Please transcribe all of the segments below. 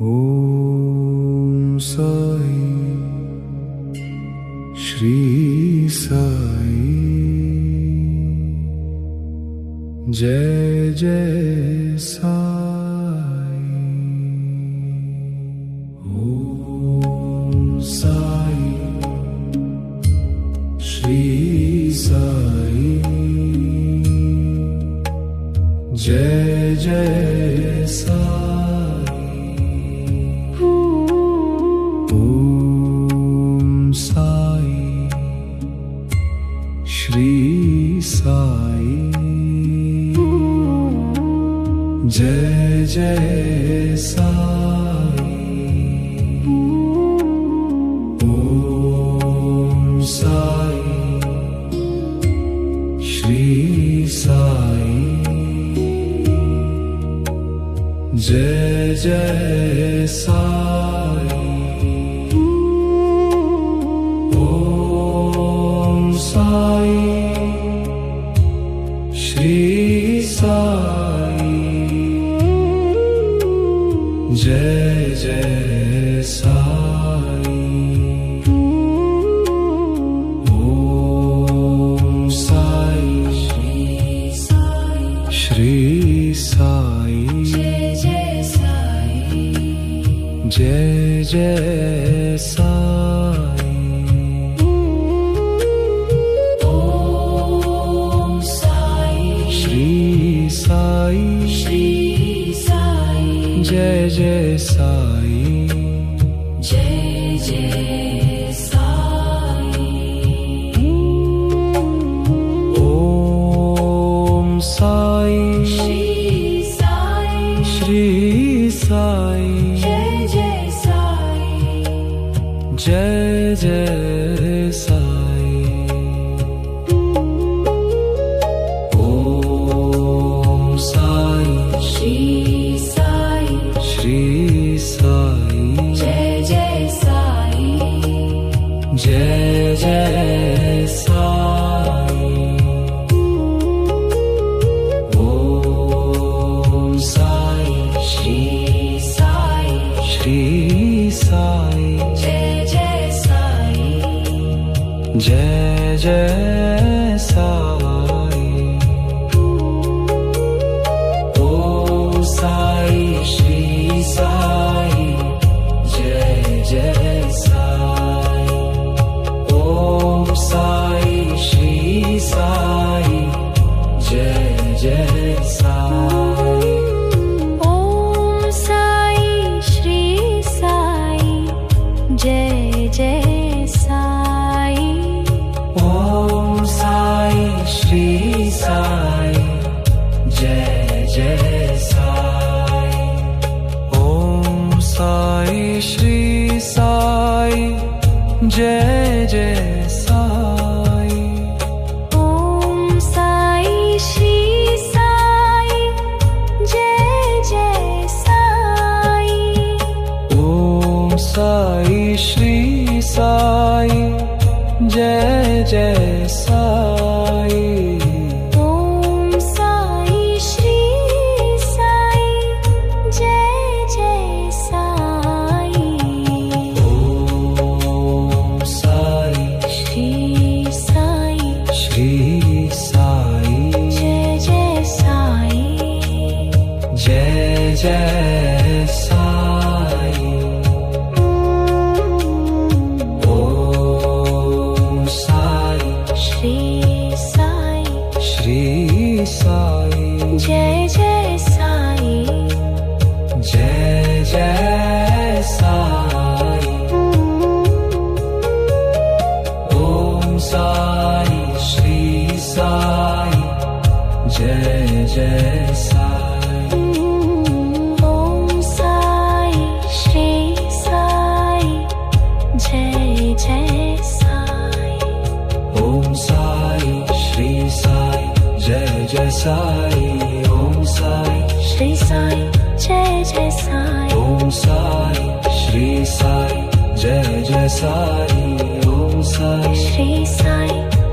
Om Sai Shri Sai Jai Jai Sai. Om Sai Shri Sai Jai Jai Sai. Om Sai Shri Sai Jai Jai Sai. Om Sai Shri Sai Jai Jai Sai. Om Sai Shri Sai Jai Jai Sai. Om Sai Shri Sai Jai Jai Sai. Jai Jai Sai. Om Sai Shri Sai Shri Sai Jai Jai Sai. Jai Jai Sai. Om Sai Shri Sai Shri Sai Jai Jai Sai. Jai Jai Sai. Om Sai Shri Sai Shri Sai Jai Jai Sai. Jai Jai Sai. Om Sai Shri Sai Shri Sai Jai Jai Sai. Jai Jai Sai. Om Sai Shri Sai Jai Jai Sai. Om Sai Shri Sai Jai Jai Sai. Om Sai Shri Sai Jai Jai Sai. Om Sai Shri Sai Jai Jai Sai. Om Sai Shri Sai Jai Jai Sai. Om Sai Shri Sai Jai Jai Sai. Om Sai Shri Sai Jai Jai Sai. Om Sai Shri Sai Jai Jai Sai. Om Sai Shri Sai Shri Sai Jai Jai Sai. Jai Jai Sai. Om Sai Shri Sai Shri Sai Jai Jai Sai. Jai Jai Sai. Om Sai Shri Sai Jai Jai Sai. Om Sai Shri Sai Jai Jai Sai. Om Sai Shri Sai Jai Jai Sai. Om Sai Shri Sai Jai Jai Sai. Om Sai Shri Sai Jai Jai Sai. Om Sai Shri Sai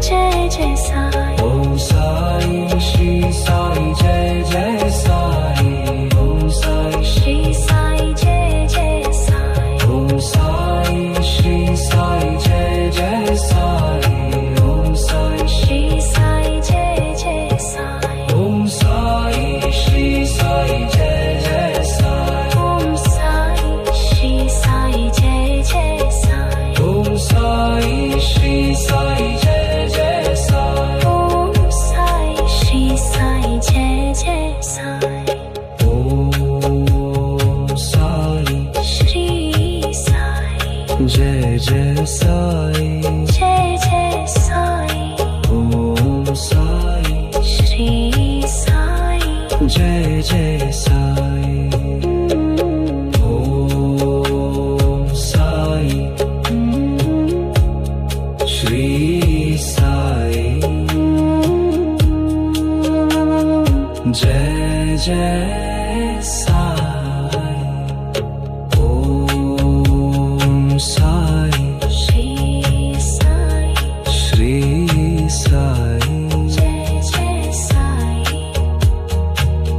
Jai Jai Sai. Om Sai Shri Sai Jai Jai Sai. Om Sai Shri Sai Jai Jai Jai Sai Jai Jai Sai Om Sai Shri Sai Jai Jai Sai Om Sai Shri Sai Jai Jai Sai Om Sai Shri Sai Shri Sai Jai Jai Sai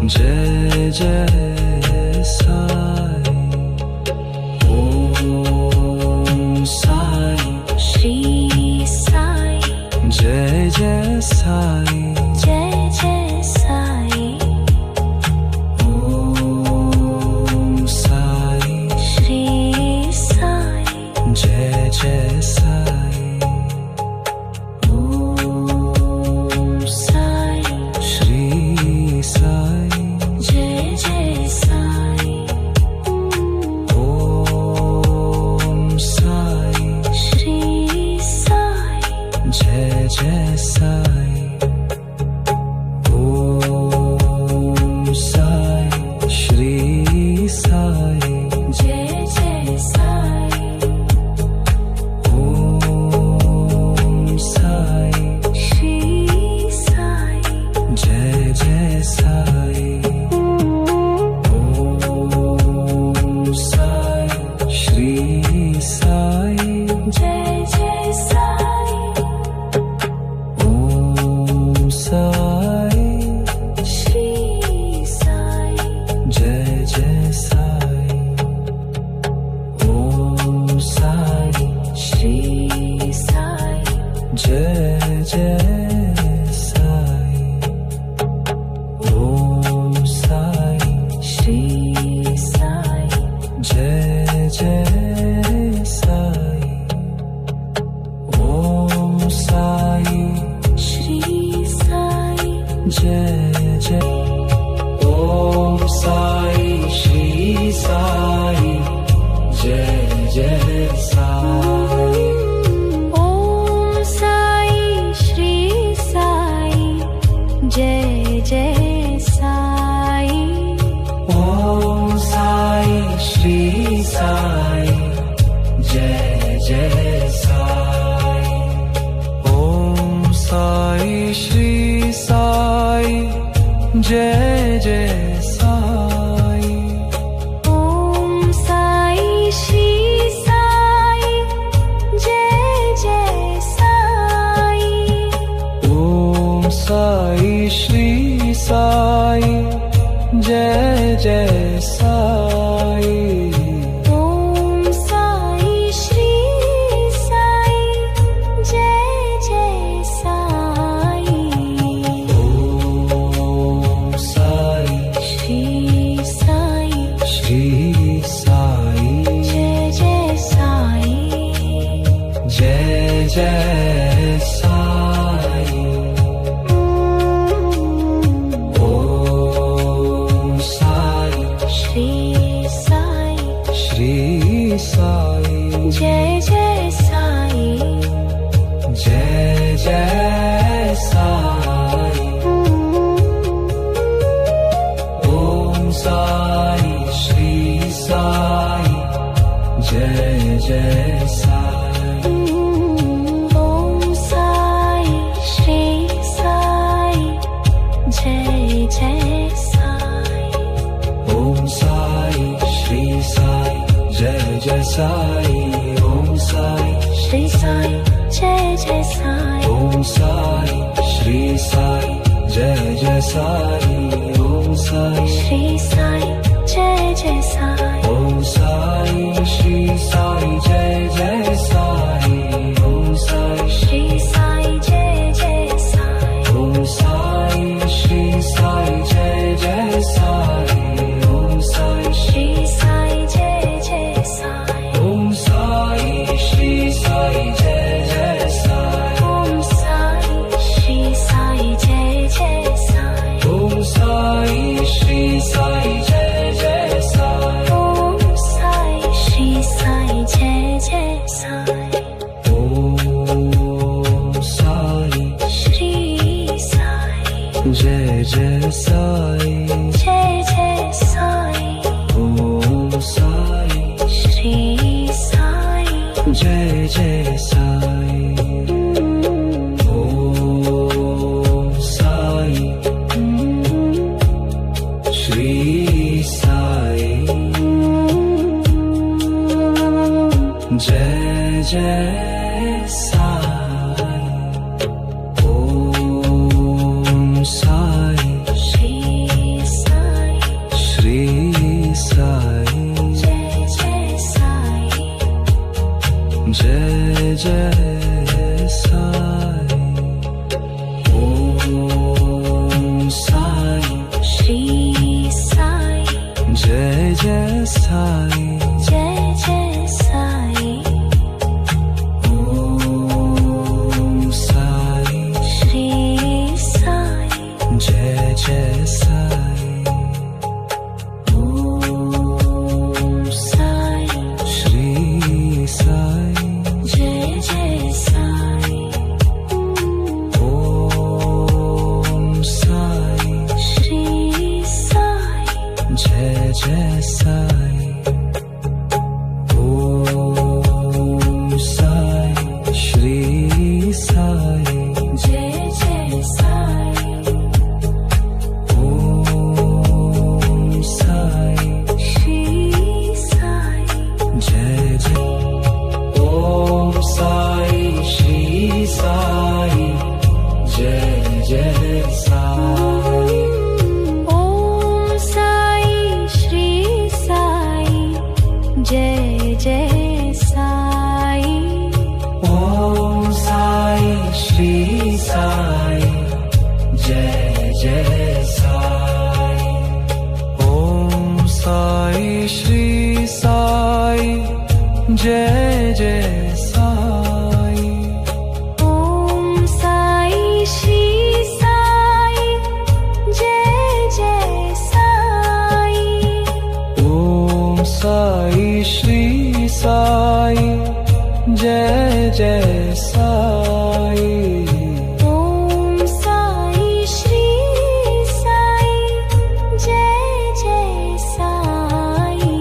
Jai Jai Sai Om Sai Shri Sai Jai Jai Sai Jai Jai Sai Om Sai Shri Sai Jai Jai Sai Om Sai Shri Sai Jai Jai Sai Om Sai Shri Sai Jai Jai Sai Om Sai Shri Sai Jai Jai Sai Om Sai Shri Sai Jai Jai Sai Om Sai Shri Sai Jai Jai Sai Om Sai Shri Sai Jai Jai Sai Om Sai Shri Sai Jai Jai Sai Om Sai Shri Sai Jai Jai Sai Om Sai Shri Sai Jai Jai Om Sai Shri Sai Jai Jai Sai Om Sai Shri Sai Jai Jai Sai Om Sai Shri Sai Jai Jai Sai Om Sai Shri Sai Jai Jai Sai Om Sai Shri Sai Jai Jai Sai Om Sai Shri Sai Jai Jai Sai Om Sai Shri Sai Jai Jai Sai Om Sai Shri Sai Shri Sai Jai Jai Sai Jai Jai Sai Om Sai Shri Sai Shri Sai Jai Jai Sai Jai Jai Sai Om Sai Shri Sai Jai Jai Sai Om Sai Shri Sai Jai Jai Sai Om Sai Shri Sai Jai Jai Sai Om Sai Shri Sai Jai Jai Sai Om Sai Shri Sai Jai Jai Sai Om Sai Shri Sai Jai Jai Sai Om Sai Shri Sai Jai Jai Sai Om Sai Shri Sai Jai Jai Sai Om Sai Shri Sai Jai Jai Sai Om Sai Shri Sai Jai Jai Sai Om Sai Shri Sai Jai Jai Sai Om Sai Shri Sai Jai Jai Sai Om Sai Shri Sai Jai Jai Sai Om Jai Jai Sai Om Sai Shri Sai Shri Sai Jai Jai Sai Jai Jai Sai Om Sai Shri Sai Jai Jai Sai Jai Jai Sai Om Sai Shri Sai Jai Jai Sai Om Sai Shri Sai Jai Jai Sai Om Sai Shri Sai Jai Jai Sai Om Sai Shri Sai Jai Jai Sai Om Sai Shri Sai Jai Jai Om Sai Shri Sai Jai Jai Sai Om Sai Shri Sai Jai Jai Sai Om Sai Shri Sai Jai Jai Sai Om Sai Shri Sai Jai Jai Sai Om Sai Shri Sai Jai Jai Sai Om Sai Shri Sai Jai Jai Sai Om Sai Shri Sai Jai Jai Sai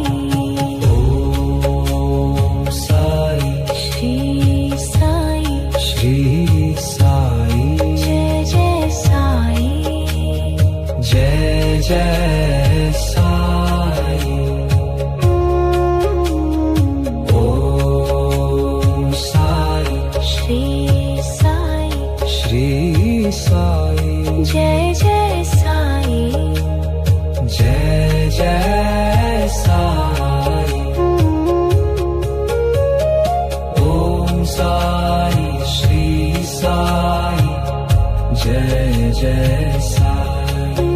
Om Sai Shri Sai Shri Sai Jai Jai Sai Jai Jai Sai Om Sai Shri Sai Shri Sai Jai Jai Sai Jai Jai Sai Om Sai Shri Sai Jai Jai Sai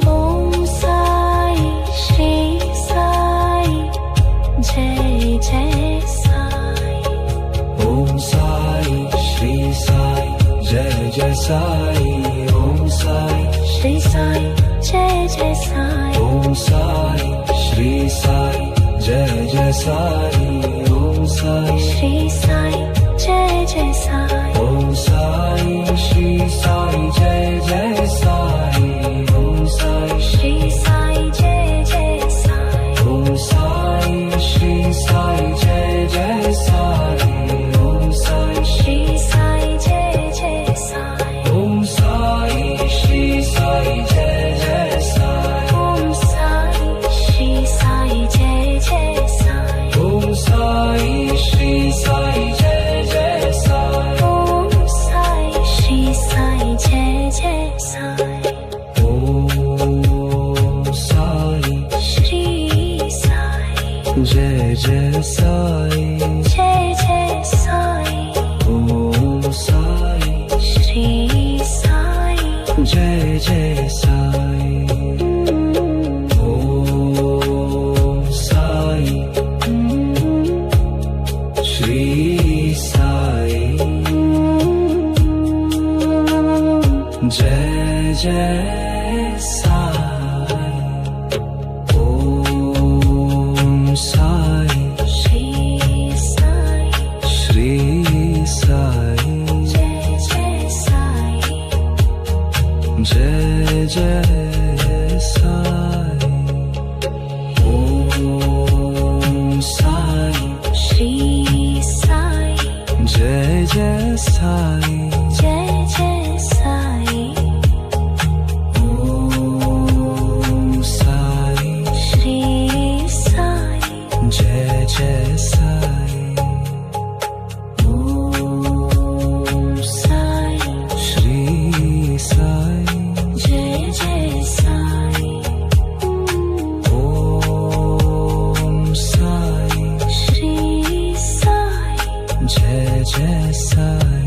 Om Sai Shri Sai Jai Jai Sai Om Sai Shri Sai Jai Jai Sai Om Sai Shri Sai Jai Jai Sai Om Sai Shri Sai Jai Jai Sai Om Sai Shri Sai Jai Jai Sai Om Sai Shri Sai Jai Jai Sai Om Sai Shri Sai Jai Jai Sai Om Sai Shri Sai Jai Jai Sai Om Sai Shri Sai Jai Jai Sai Om Sai Shri Sai Jai Jai Sai Om Sai Shri Sai Jai Jai Sai Om Sai Shri Sai Jai Jai Sai Om Sai Shri Sai Jai Jai Sai Om Sai Shri Sai Jai Jai Sai Jai Jai Sai Om Sai Shri Sai Jai Jai Sai Om Sai Shri Sai Jai Jai Sai Om Sai Shri Sai Shri Sai Jai Jai Sai Jai Jai Jai Sai.